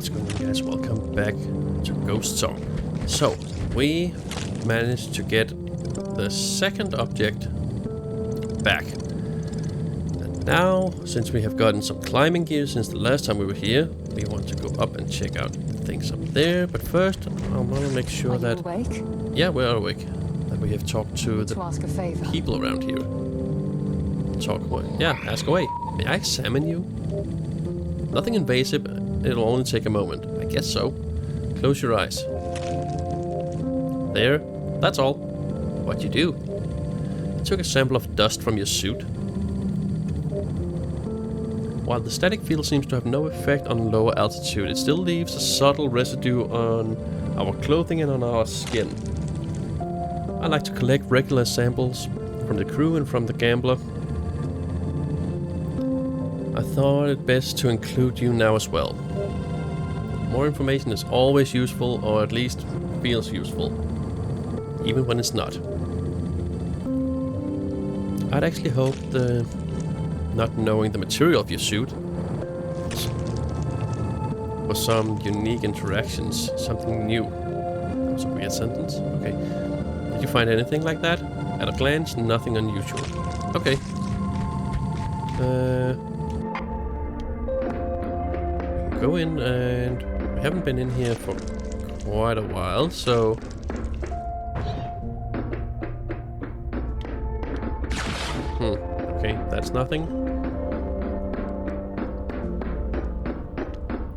What's going on, guys? Welcome back to Ghost Song. So, we managed to get the second object back. And now, since we have gotten some climbing gear since the last time we were here, we want to go up and check out things up there. But first, I want to make sure that... awake? Yeah, we're awake. That we have talked to the ask a favor. people around here. Talk away. Yeah, ask away. May I examine you? Nothing invasive. It'll only take a moment. I guess so. Close your eyes. There. That's all. What'd you do? I took a sample of dust from your suit. While the static field seems to have no effect on lower altitude, it still leaves a subtle residue on our clothing and on our skin. I like to collect regular samples from the crew and from the gambler. I thought it best to include you now as well. More information is always useful, or at least feels useful, even when it's not. I'd actually hoped not knowing the material of your suit was some unique interactions, something new. That was a weird sentence. Okay. Did you find anything like that? At a glance, nothing unusual. Okay. Go in, and we haven't been in here for quite a while, so... Okay, that's nothing.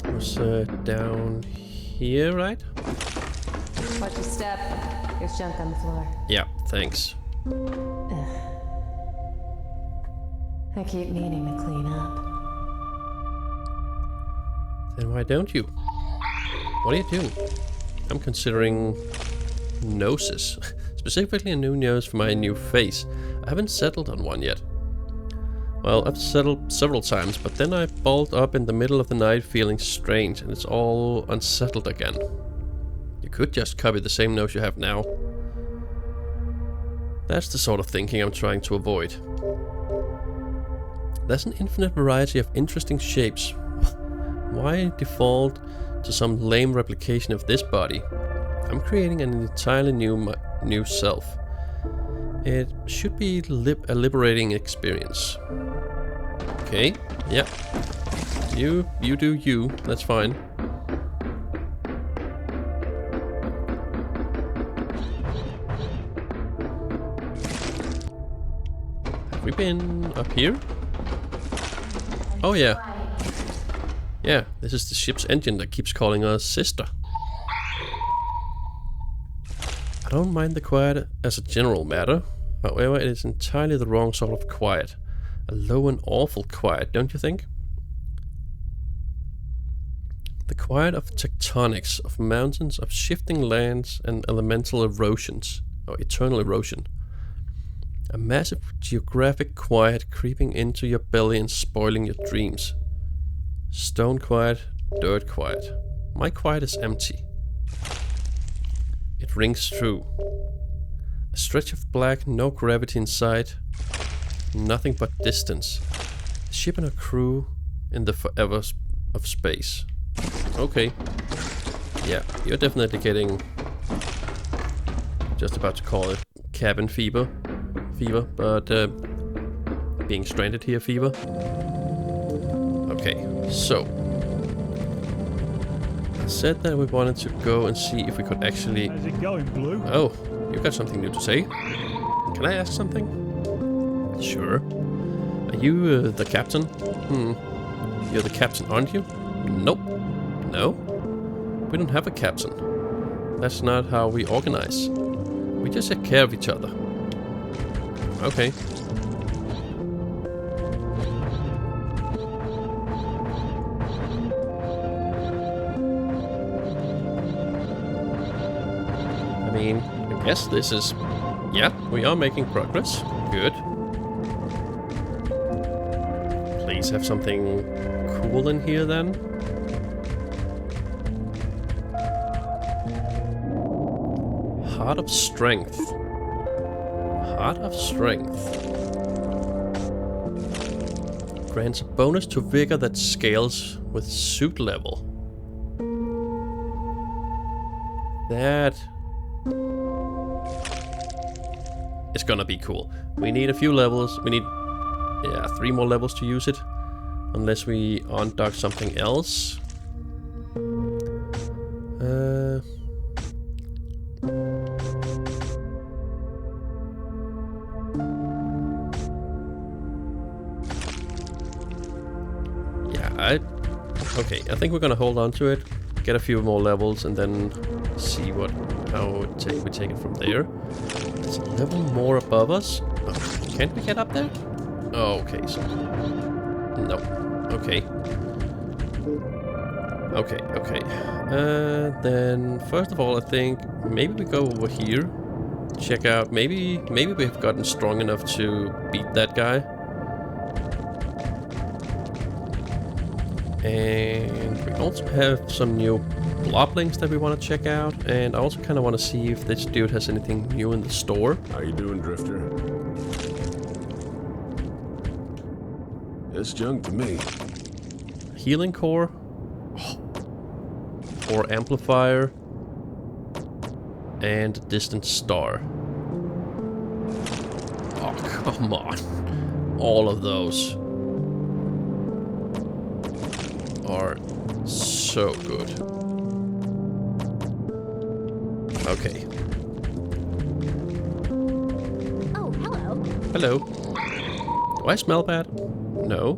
It was down here, right? Watch your step. There's junk on the floor. Yeah, thanks. I keep meaning to clean up. Then why don't you? What are you doing? I'm considering noses. Specifically a new nose for my new face. I haven't settled on one yet. Well, I've settled several times, but then I balled up in the middle of the night feeling strange, and it's all unsettled again. You could just copy the same nose you have now. That's the sort of thinking I'm trying to avoid. There's an infinite variety of interesting shapes. Why default to some lame replication of this body? I'm creating an entirely new self. It should be a liberating experience. Okay, yeah. You do you, that's fine. Have we been up here? Oh yeah. Yeah, this is the ship's engine that keeps calling us sister. I don't mind the quiet as a general matter. However, it is entirely the wrong sort of quiet. A low and awful quiet, don't you think? The quiet of tectonics, of mountains, of shifting lands and elemental erosions, or eternal erosion. A massive geographic quiet creeping into your belly and spoiling your dreams. Stone quiet, dirt quiet. My quiet is empty. It rings true. A stretch of black, no gravity in sight. Nothing but distance. A ship and a crew in the forever of space. Okay. Yeah, you're definitely getting... just about to call it cabin fever. But being stranded here fever. Okay, so I said that we wanted to go and see if we could actually... How's it going, Blue? Oh, you got something new to say? Can I ask something? Sure. Are you the captain? You're the captain, aren't you? Nope. No? We don't have a captain. That's not how we organize. We just take care of each other. Okay. I mean, I guess this is... Yeah, we are making progress. Good. Please have something cool in here then. Heart of Strength. Heart of Strength. Grants a bonus to vigor that scales with suit level. That is gonna be cool. We need a few levels. We need, yeah, 3 more levels to use it. Unless we undock something else. Yeah, okay, I think we're gonna hold on to it, get a few more levels, and then see how we take it from there. There's a level more above us. Oh, can't we get up there? Oh, okay, so no. Okay. Okay. Then first of all, I think maybe we go over here, check out. Maybe we've gotten strong enough to beat that guy. And we also have some new bloblings that we want to check out, and I also kind of want to see if this dude has anything new in the store. How you doing, Drifter? It's junk to me. Healing core, or amplifier, and distant star. Oh, come on. All of those are so good. Okay. Oh, hello. Hello. Do I smell bad? No.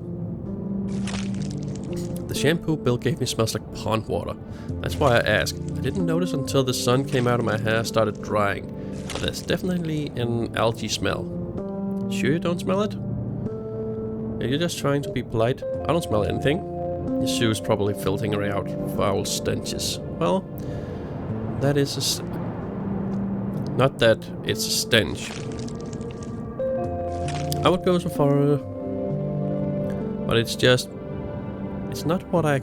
The shampoo Bill gave me smells like pond water. That's why I asked. I didn't notice until the sun came out and my hair started drying. But there's definitely an algae smell. Sure you don't smell it? Are you just trying to be polite? I don't smell anything. Your shoes probably filtering out foul stenches. Well, that is not that it's a stench. I would go so far, but it's not what I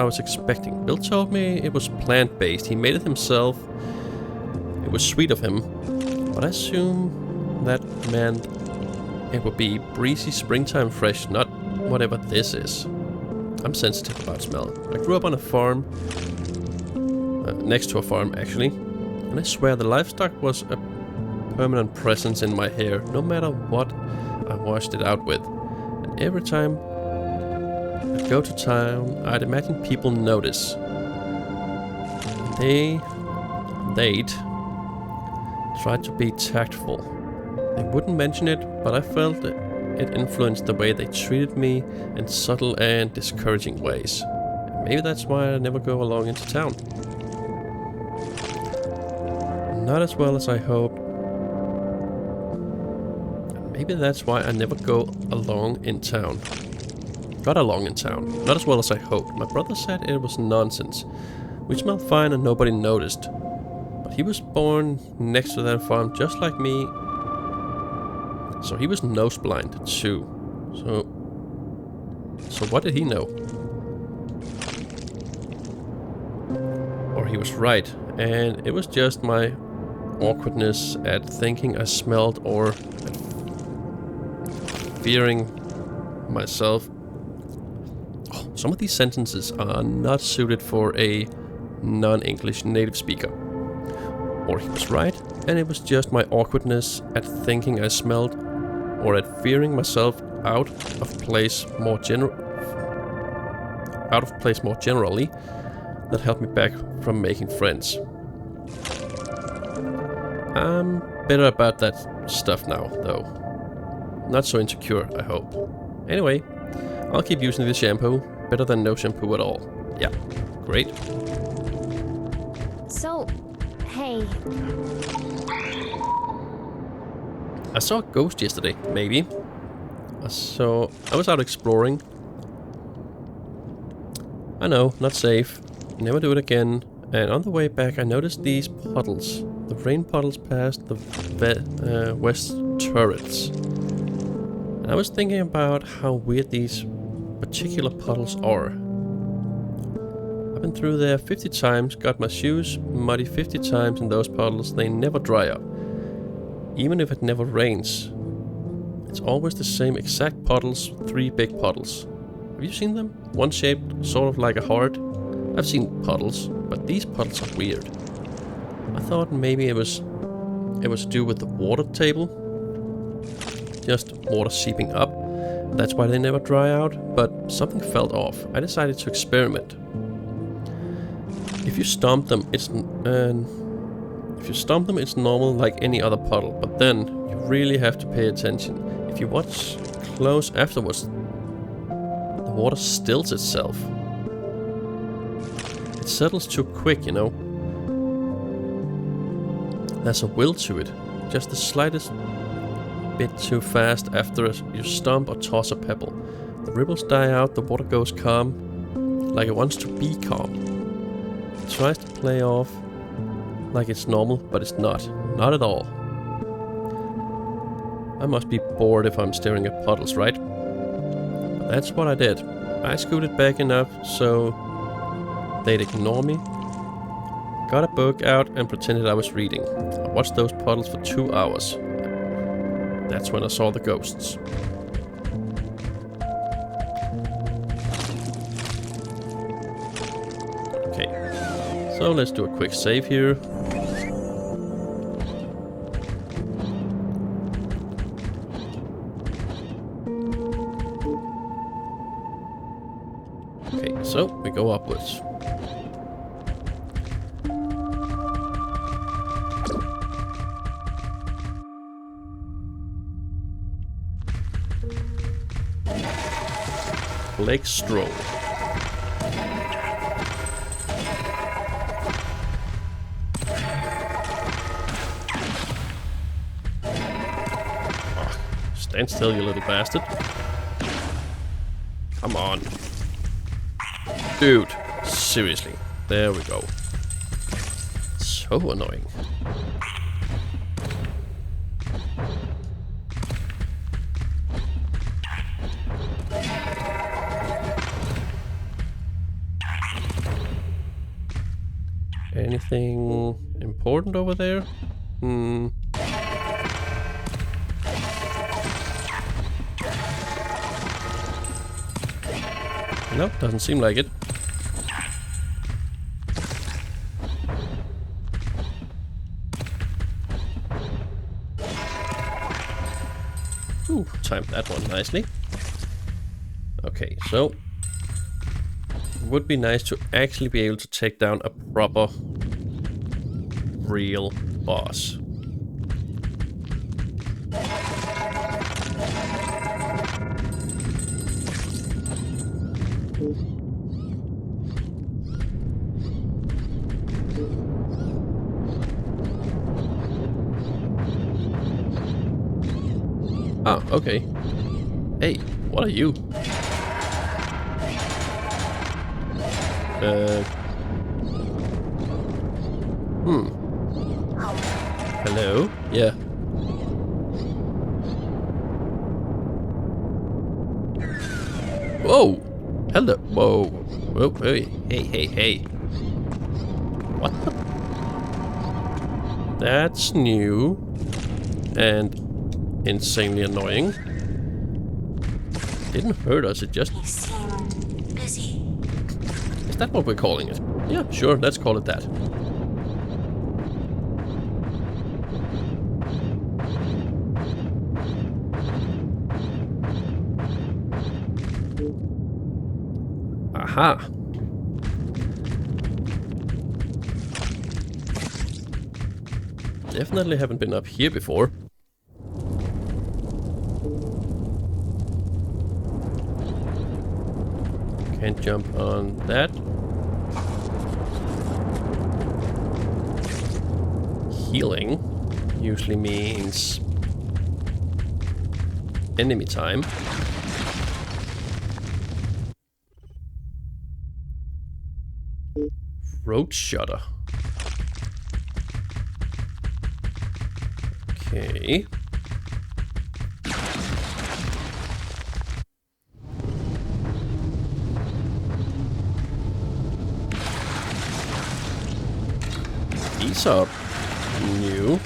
was expecting. Bill told me it was plant-based. He made it himself. It was sweet of him, but I assume that meant it would be breezy springtime fresh, not whatever this is. I'm sensitive about smell. I grew up on a farm, next to a farm actually, and I swear the livestock was a permanent presence in my hair, no matter what I washed it out with. And every time I'd go to town, I'd imagine people notice. They'd try to be tactful. They wouldn't mention it, but I felt it influenced the way they treated me in subtle and discouraging ways. And maybe that's why I never go along into town. Not as well as I hoped. And maybe that's why I never go along in town. Got along in town. Not as well as I hoped. My brother said it was nonsense. We smelled fine and nobody noticed. But he was born next to that farm just like me. So he was nose blind too. So what did he know? Or he was right, and it was just my awkwardness at thinking I smelled or at fearing myself. Oh, some of these sentences are not suited for a non-English native speaker. Or he was right, and it was just my awkwardness at thinking I smelled or at fearing myself out of place more generally that held me back from making friends. I'm better about that stuff now, though. Not so insecure, I hope. Anyway, I'll keep using this shampoo. Better than no shampoo at all. Yeah, great. So, hey. I saw a ghost yesterday, maybe. So, I was out exploring. I know, not safe. Never do it again. And on the way back, I noticed these puddles. The rain puddles past the west turrets. And I was thinking about how weird these particular puddles are. I've been through there 50 times, got my shoes muddy 50 times in those puddles. They never dry up. Even if it never rains. It's always the same exact puddles, 3 big puddles. Have you seen them? One shaped sort of like a heart. I've seen puddles, but these puddles are weird. I thought maybe it was to do with the water table. Just water seeping up. That's why they never dry out, but something felt off. I decided to experiment. If you stomp them, it's normal like any other puddle, but then you really have to pay attention. If you watch close afterwards, the water stills itself. It settles too quick, you know. There's a will to it, just the slightest bit too fast after you stomp or toss a pebble. The ripples die out, the water goes calm, like it wants to be calm. It tries to play off like it's normal, but it's not. Not at all. I must be bored if I'm staring at puddles, right? But that's what I did. I scooted back enough so they'd ignore me. Got a book out and pretended I was reading. I watched those puddles for 2 hours. That's when I saw the ghosts. Okay, so let's do a quick save here. Okay, so we go upwards. Lake Stroll. Oh, stand still, you little bastard. Come on. Dude, seriously. There we go. So annoying. Anything important over there? No, doesn't seem like it. Ooh, timed that one nicely. Okay, so it would be nice to actually be able to take down a proper, real boss. Ah, okay. Hey, what are you? Hello? Yeah. Whoa! Hello! Whoa! Whoa! Hey! Hey! Hey! Hey! What the? That's new and insanely annoying. Didn't hurt us. It just. He seemed busy. Is that what we're calling it? Yeah, sure. Let's call it that. Aha! Definitely haven't been up here before. Can't jump on that. Healing usually means enemy time. Road shutter. Okay. These are new.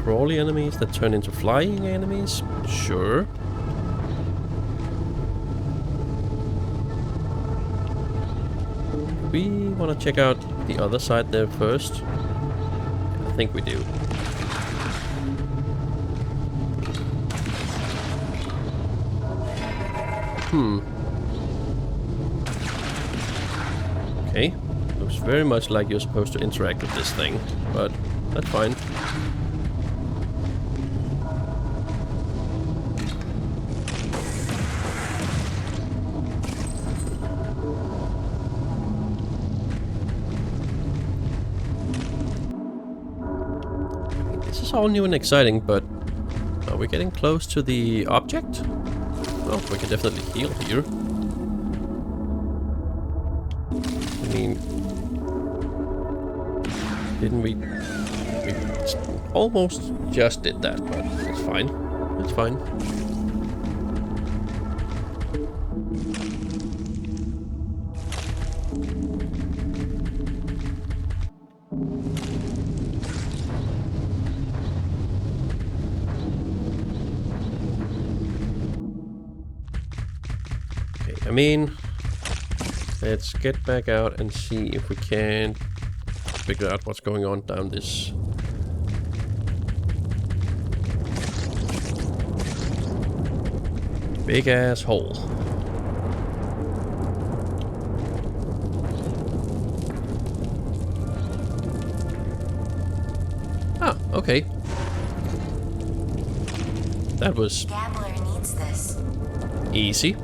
Crawly enemies that turn into flying enemies? Sure. we want to check out the other side there first? I think we do. Okay. Looks very much like you're supposed to interact with this thing, but that's fine. This is all new and exciting, but are we getting close to the object? Oh, we can definitely heal here. I mean, didn't we almost just did that, but it's fine. It's fine. Okay, I mean, let's get back out and see if we can figure out what's going on down this big ass hole. Ah, okay. That was Gambler needs this. easy.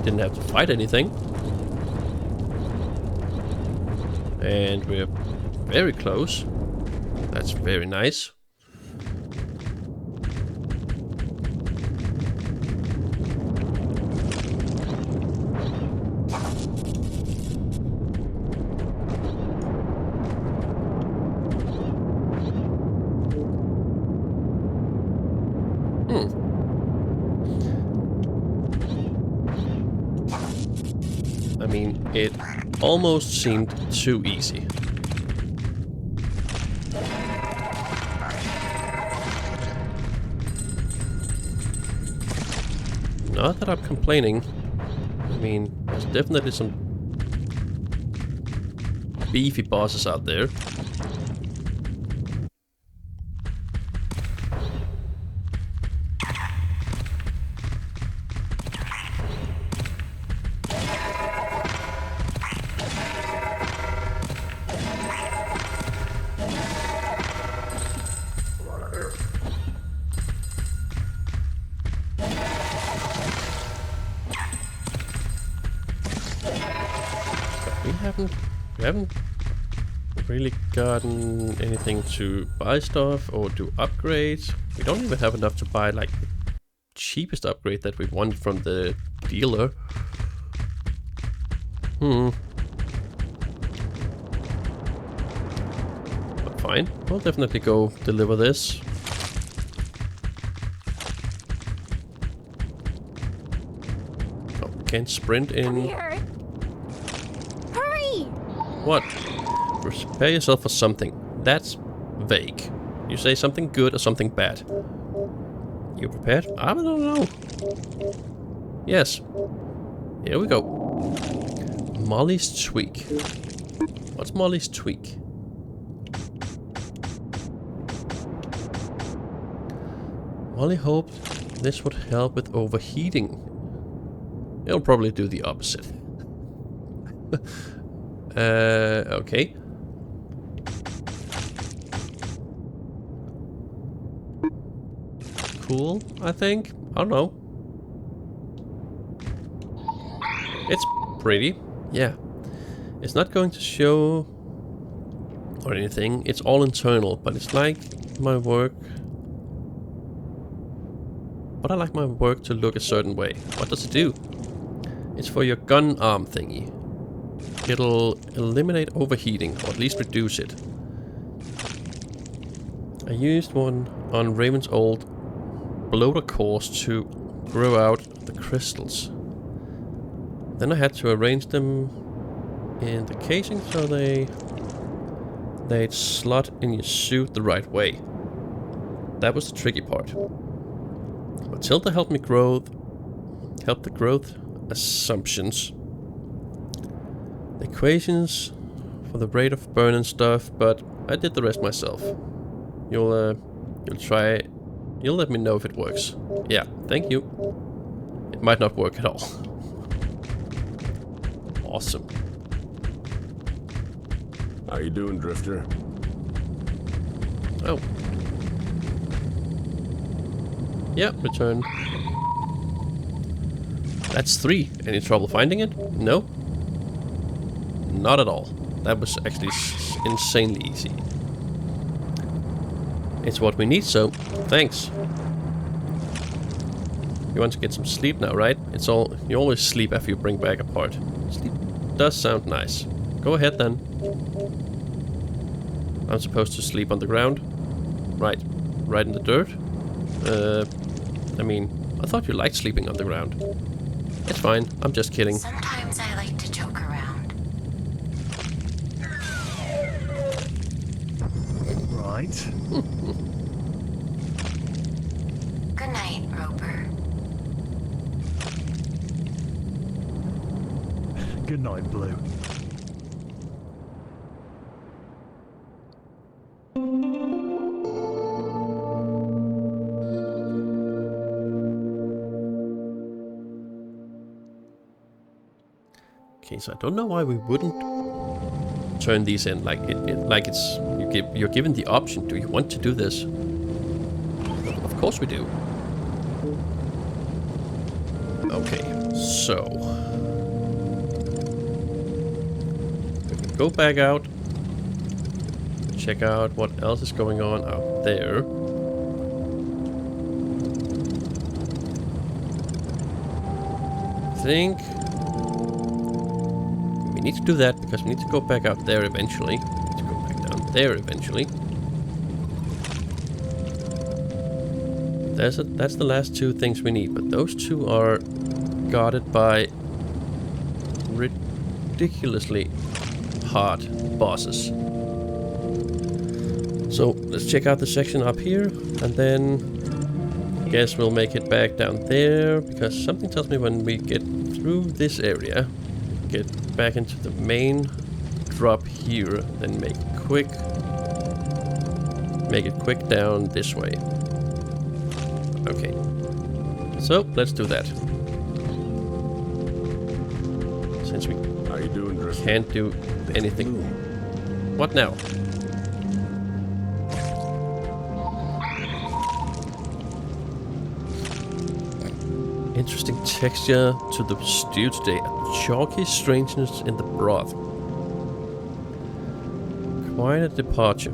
Didn't have to fight anything. And we're very close. That's very nice. I mean, it almost seemed too easy. Not that I'm complaining. I mean, there's definitely some beefy bosses out there. We haven't really gotten anything to buy stuff or do upgrades. We don't even have enough to buy like the cheapest upgrade that we wanted from the dealer. But fine, we'll definitely go deliver this. Oh, can't sprint in. What? Prepare yourself for something. That's vague. You say something good or something bad. You prepared? I don't know. Yes. Here we go. Molly's tweak. What's Molly's tweak? Molly hoped this would help with overheating. It'll probably do the opposite. Okay. Cool, I think. I don't know. It's pretty. Yeah. It's not going to show or anything. It's all internal, but it's like my work. But I like my work to look a certain way. What does it do? It's for your gun arm thingy. It'll eliminate overheating, or at least reduce it. I used one on Raven's old bloater cores to grow out the crystals. Then I had to arrange them in the casing so they'd slot in your suit the right way. That was the tricky part. Matilda helped me grow Help the growth assumptions. The equations for the rate of burn and stuff, but I did the rest myself. You'll try. You'll let me know if it works. Yeah, thank you. It might not work at all. Awesome. How you doing, Drifter? Oh. Yeah, return. That's 3. Any trouble finding it? No? Not at all. That was actually insanely easy. It's what we need, so thanks. You want to get some sleep now, right? You always sleep after you bring back a part. Sleep does sound nice. Go ahead then. I'm supposed to sleep on the ground? Right. Right in the dirt? I mean, I thought you liked sleeping on the ground. It's fine, I'm just kidding. Sometimes I like to joke around. Right. Good night, Roper. Good night, Blue. Okay, so I don't know why we wouldn't turn these in like it's you're given the option. Do you want to do this? Of course we do. Okay, so we can go back out, check out what else is going on out there. I think we need to do that because we need to go back out there eventually. Let's go back down there eventually. That's the last 2 things we need, but those 2 are guarded by ridiculously hard bosses. So let's check out the section up here, and then I guess we'll make it back down there, because something tells me when we get through this area, get back into the main drop here, then make it quick down this way. Okay, so let's do that. Since we How you doing, Drifter? can't do anything. What now? Interesting texture to the stew today. A chalky strangeness in the broth. Quite a departure.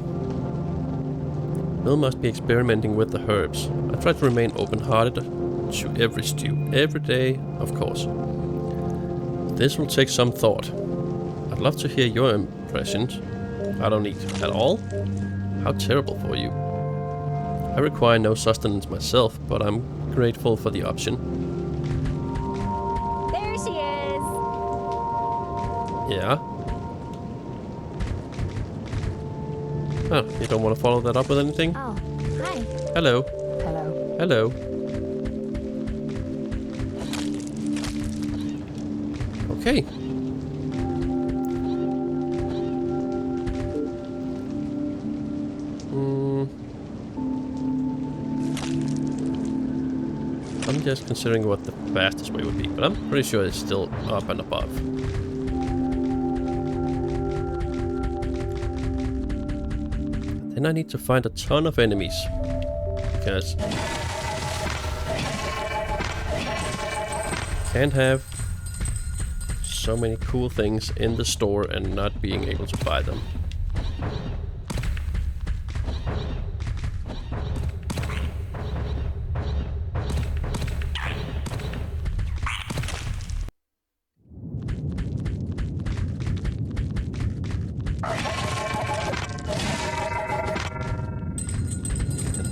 Bill must be experimenting with the herbs. I try to remain open-hearted to every stew. Every day, of course. This will take some thought. I'd love to hear your impressions. I don't eat at all? How terrible for you. I require no sustenance myself, but I'm grateful for the option. There she is. Yeah? Oh, you don't want to follow that up with anything? Oh, hi. Hello. Hello. Hello. Okay. I'm just considering what the fastest way would be, but I'm pretty sure it's still up and above. Then I need to find a ton of enemies, because can't have so many cool things in the store and not being able to buy them.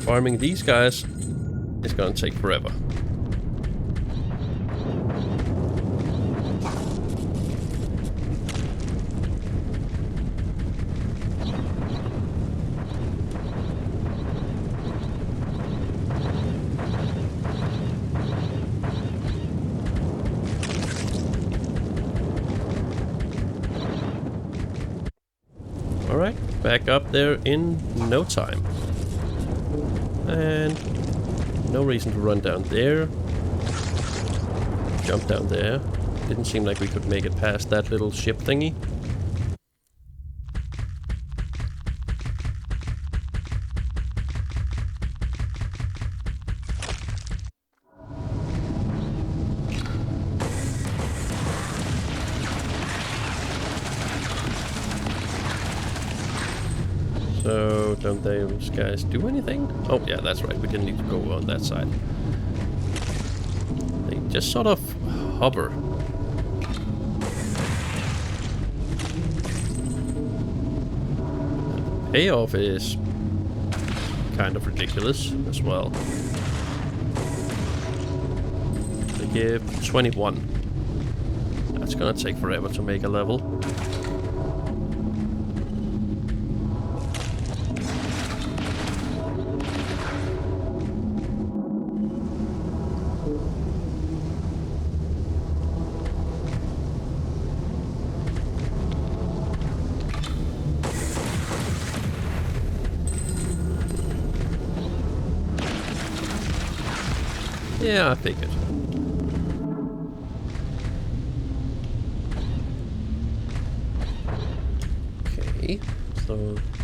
Farming these guys is gonna take forever. back up there in no time. And no reason to run down there. Jump down there. Didn't seem like we could make it past that little ship thingy. So, don't those guys do anything? Oh, yeah, that's right. We didn't need to go on that side. They just sort of hover. The payoff is kind of ridiculous as well. They give 21. That's gonna take forever to make a level. Yeah, I figured. Okay, so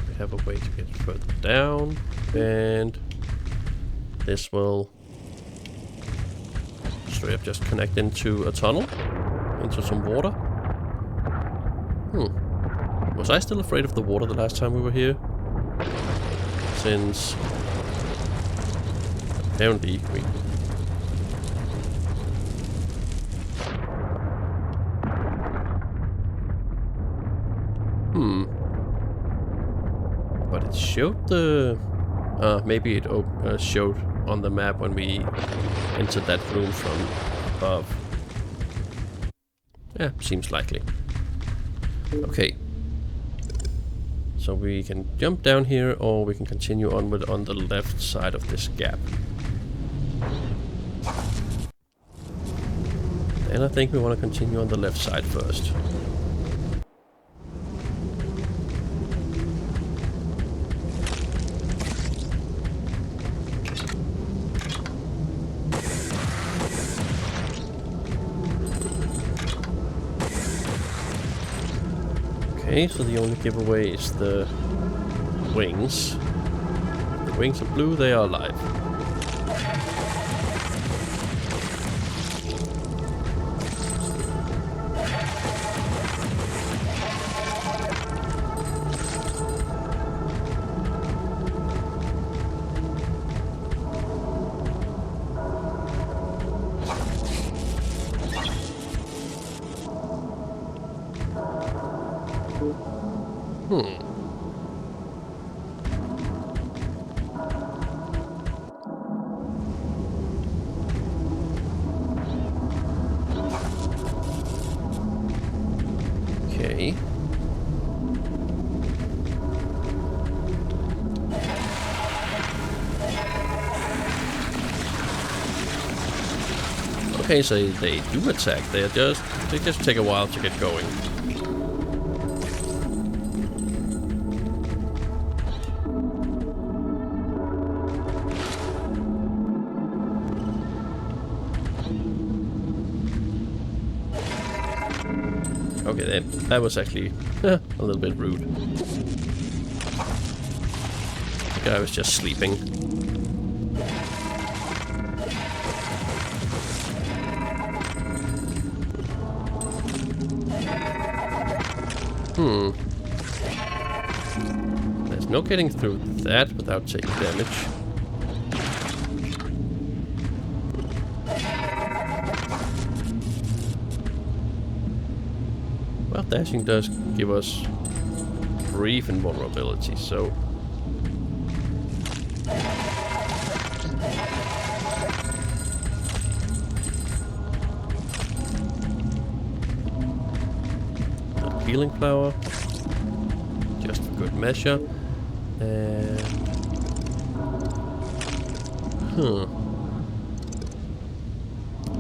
we have a way to get further down, and this will straight up just connect into a tunnel, into some water. Was I still afraid of the water the last time we were here? Since apparently we... But it showed the... maybe it showed on the map when we entered that room from above. Yeah, seems likely. Okay. So we can jump down here, or we can continue onward on the left side of this gap. And I think we want to continue on the left side first. Okay, so the only giveaway is the wings. The wings are blue, they are alive. Okay. Okay, so they do attack. They just take a while to get going. Okay, that was actually a little bit rude. The guy was just sleeping. There's no getting through that without taking damage. Well, dashing does give us brief invulnerability, so... Healing flower, just for good measure, and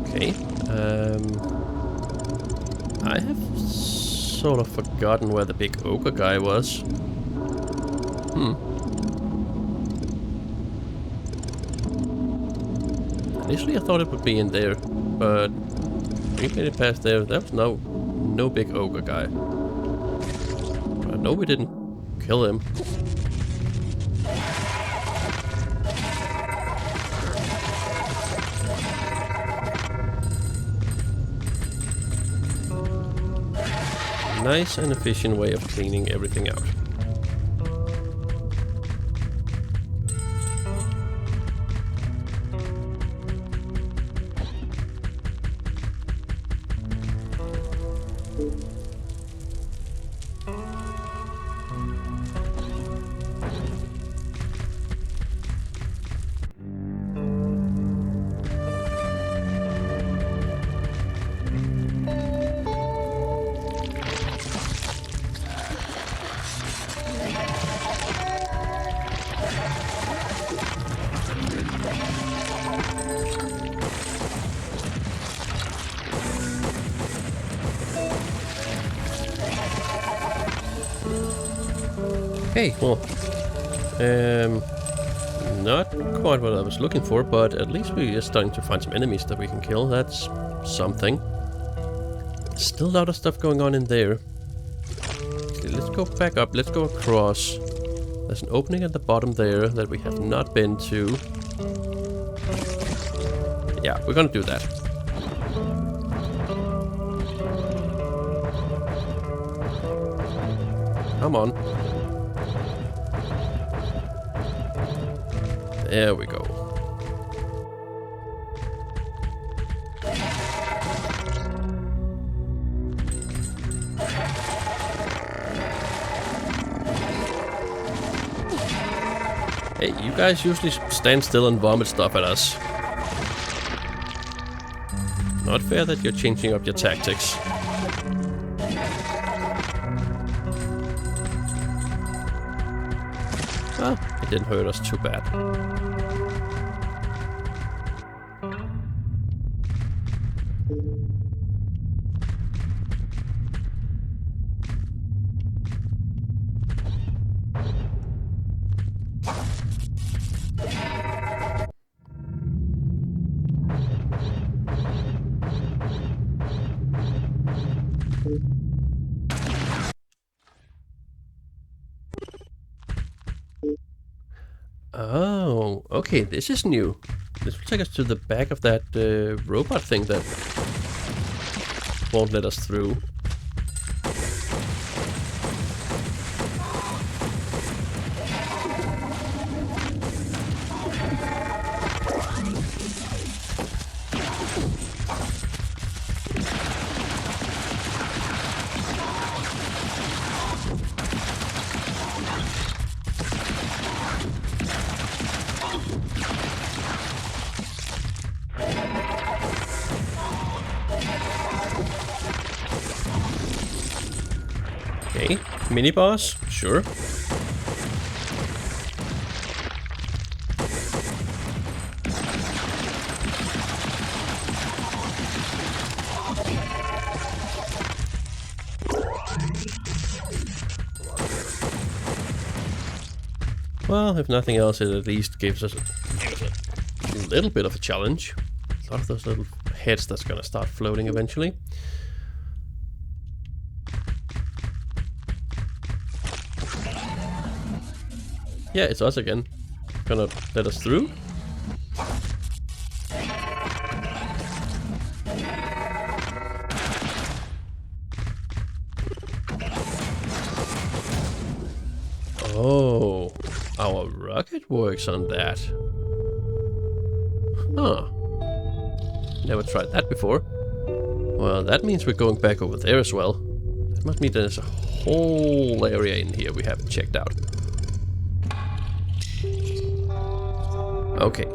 okay. I have sort of forgotten where the big ogre guy was. Initially I thought it would be in there, but we made it past there. That was no big ogre guy. I know we didn't kill him. Nice and efficient way of cleaning everything out. Okay, well, not quite what I was looking for, but at least we are starting to find some enemies that we can kill. That's something. Still a lot of stuff going on in there. Okay, let's go back up, let's go across. There's an opening at the bottom there that we have not been to. Yeah, we're gonna do that. Come on. There we go. Hey, you guys usually stand still and vomit stuff at us. Not fair that you're changing up your tactics. Well, it didn't hurt us too bad. Oh, okay, this is new. This will take us to the back of that robot thing that won't let us through. Okay, mini boss, sure. Well, if nothing else, it at least gives us a little bit of a challenge. A lot of those little heads that's gonna start floating eventually. Yeah, it's us again. Gonna let us through? Oh, our rocket works on that. Huh. Never tried that before. Well, that means we're going back over there as well. That must mean there's a whole area in here we haven't checked out. Okay,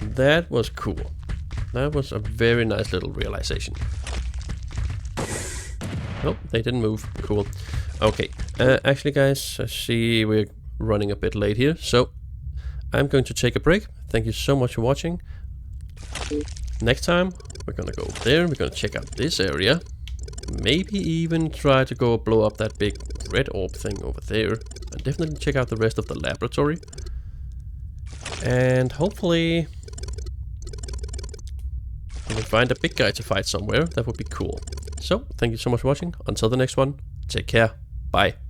that was cool. That was a very nice little realization. Nope, they didn't move. Cool. Okay, actually guys, I see we're running a bit late here, so I'm going to take a break. Thank you so much for watching. Next time, we're gonna go there, we're gonna check out this area. Maybe even try to go blow up that big red orb thing over there. And definitely check out the rest of the laboratory. And hopefully we can find a big guy to fight somewhere. That would be cool. So, thank you so much for watching. Until the next one, take care. Bye.